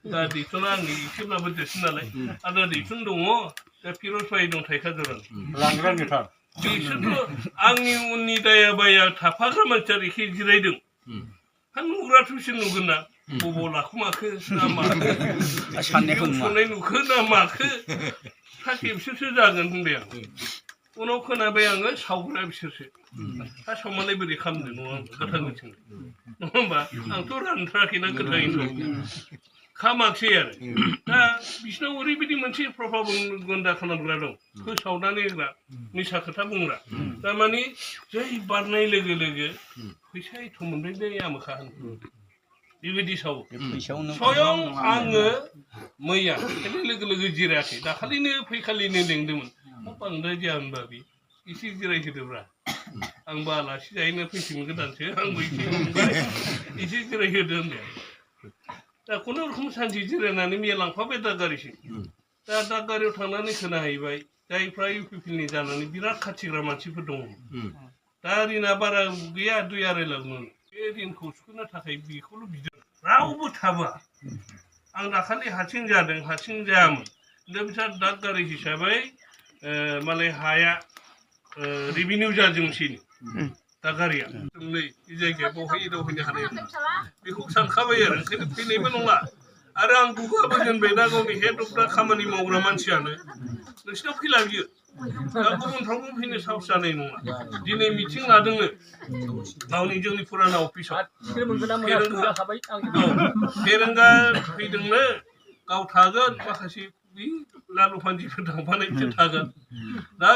दा दैथुना आंनि एसेब्लाबो देरसिन नालाय आरो दैथुन दङ दा फिर'ज भाइ दं थाइखाजुराव लांग्रानिथार बिसोरथ' आंनि उननि दाया बाया थाफाग्रा मानसिया एखे जिरायदों नुग्राथ' बिसोर नुगोन ना बबाव लाखुमाखो ना माखो संनाय नुखो ना माखो साखे बिसोरसो जागोन होनबाय आं उनाव खोनाबाय आङो सावग्रा बिसोरसो दा सावमालाय बोरै खालामदों नङा गोथां गोथां नङा होमबा आंथ' रानथाराखैना गोथाङैनो खामाखसै आरो दा बिसिनाव ओरैबायदि मोनसे प्रभाब गन्दा खालामग्रा दं फोसावनानै होग्रा मिसा खोथा बुंग्रा थारमाने जै बारनाय लोगो लोगो फैसा एथ' मोनबाय आमोखा होनो बेबायदि सावो स्वयं आङो मैया लोगो लोगो जिरायाखै दाखालिनो फैखालिनो लेंदोंमोन बांद्राय जाया होनबा बे एसे जिरायहोदोब्रा आंबो आलासि जाहैनो फैफिनगोन गोदानसो आंबो एसे मोनबाय एसे जिरायहोदो होनबाय दा खुनुरुखुम सानसे जिरायनानै मैया लांफाबाय दादगारिसिम दा दादगारियाव थांनानै खोनाहैबाय जायफ्रा इउ पि पि एल नि जानानै बिराद खाथिग्रा मानसिफोर दङ दा रिना बारा गैया 2.5 लाखमोन बे रिनखौ सुख'नो थाखाय बेखौल' बिदों रावबो थाबोआ आं दाखालि हारसिं जादों हारसिं जायामोन दा बिसोर दादगारि हिसाबै मालाय हाया रेभिनिउ जाजोबसैनो दादगारिया नै बे जायगाया बहाय दावहैनो हानाय बेखौ सानखाबाय आरो ओंखायनो फैनायबो नंला आरो आं गुगाबो दोनबाय दा गावनि हेड अफ दा खामानि मावग्रा मानसियानो नोंसिनाव फैला बियो दा गुबुनफ्रावबो फैनो साहस जानाय नङा दिनै मिटिं लादोंनो गावनि जोंनि फुराना अफिसाव फेरेंगा फैदोंनो गाव थागोन माखासे बे लालु पान्जिफोर थांफानाय बिसोर थागोन दा